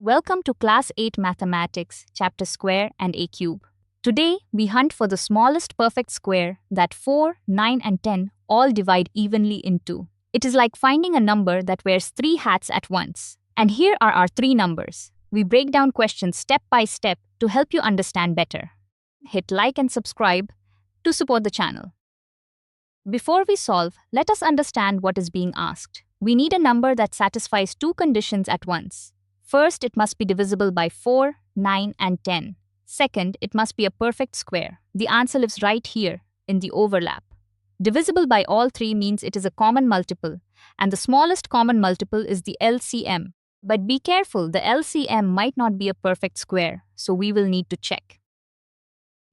Welcome to Class 8 Mathematics, Chapter Square and A Cube. Today, we hunt for the smallest perfect square that 4, 9 and 10 all divide evenly into. It is like finding a number that wears 3 hats at once. And here are our 3 numbers. We break down questions step by step to help you understand better. Hit like and subscribe to support the channel. Before we solve, let us understand what is being asked. We need a number that satisfies 2 conditions at once. First, it must be divisible by 4, 9, and 10. Second, it must be a perfect square. The answer lives right here, in the overlap. Divisible by all 3 means it is a common multiple, and the smallest common multiple is the LCM. But be careful, the LCM might not be a perfect square, so we will need to check.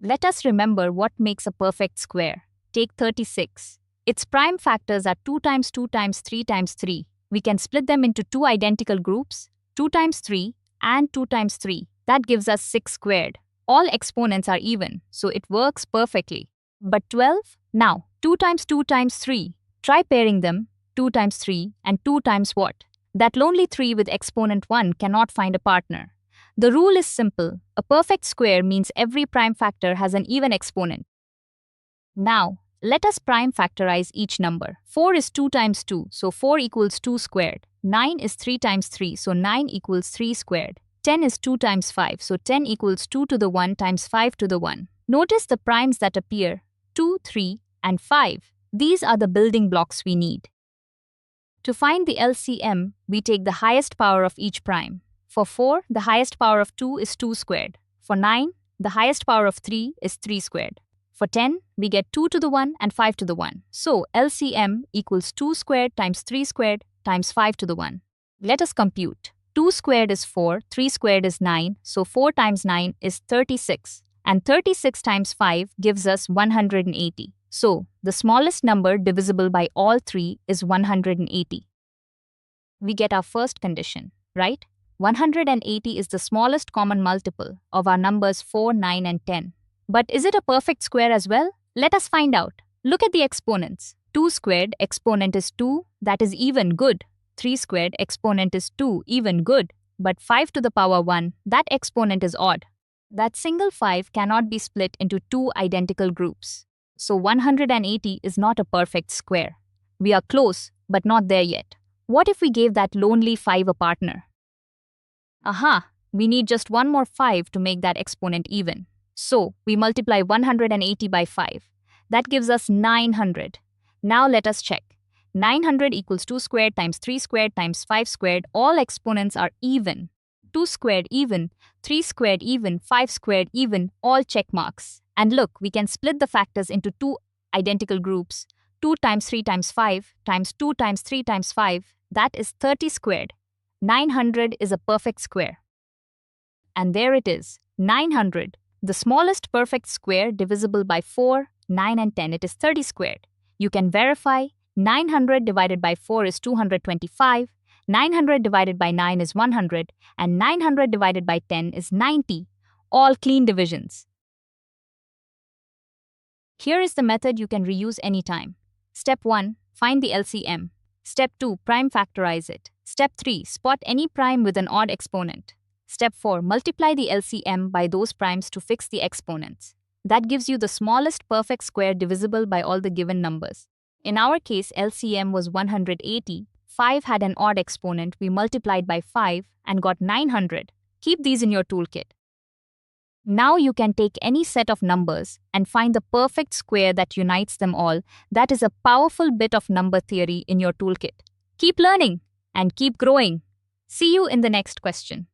Let us remember what makes a perfect square. Take 36. Its prime factors are 2 times 2 times 3 times 3. We can split them into 2 identical groups, 2 times 3 and 2 times 3. That gives us 6 squared. All exponents are even, so it works perfectly. But 12? Now, 2 times 2 times 3. Try pairing them, 2 times 3 and 2 times what? That lonely 3 with exponent 1 cannot find a partner. The rule is simple. A perfect square means every prime factor has an even exponent. Now, let us prime factorize each number. 4 is 2 times 2, so 4 equals 2 squared. 9 is 3 times 3, so 9 equals 3 squared. 10 is 2 times 5, so 10 equals 2 to the 1 times 5 to the 1. Notice the primes that appear, 2, 3, and 5. These are the building blocks we need. To find the LCM, we take the highest power of each prime. For 4, the highest power of 2 is 2 squared. For 9, the highest power of 3 is 3 squared. For 10, we get 2 to the 1 and 5 to the 1. So, LCM equals 2 squared times 3 squared times 5 to the 1. Let us compute. 2 squared is 4, 3 squared is 9, so 4 times 9 is 36. And 36 times 5 gives us 180. So, the smallest number divisible by all 3 is 180. We get our first condition, right? 180 is the smallest common multiple of our numbers 4, 9 and 10. But is it a perfect square as well? Let us find out. Look at the exponents. 2 squared exponent is 2, that is even good. 3 squared exponent is 2, even good. But 5 to the power 1, that exponent is odd. That single 5 cannot be split into 2 identical groups. So 180 is not a perfect square. We are close, but not there yet. What if we gave that lonely 5 a partner? Aha, we need just one more 5 to make that exponent even. So, we multiply 180 by 5. That gives us 900. Now let us check. 900 equals 2 squared times 3 squared times 5 squared. All exponents are even. 2 squared even, 3 squared even, 5 squared even, all check marks. And look, we can split the factors into 2 identical groups. 2 times 3 times 5 times 2 times 3 times 5. That is 30 squared. 900 is a perfect square. And there it is, 900. The smallest perfect square divisible by 4, 9 and 10, it is 30 squared. You can verify 900 divided by 4 is 225, 900 divided by 9 is 100, and 900 divided by 10 is 90. All clean divisions. Here is the method you can reuse anytime. Step 1. Find the LCM. Step 2. Prime factorize it. Step 3. Spot any prime with an odd exponent. Step 4. Multiply the LCM by those primes to fix the exponents. That gives you the smallest perfect square divisible by all the given numbers. In our case, LCM was 180. 5 had an odd exponent. We multiplied by 5 and got 900. Keep these in your toolkit. Now you can take any set of numbers and find the perfect square that unites them all. That is a powerful bit of number theory in your toolkit. Keep learning and keep growing. See you in the next question.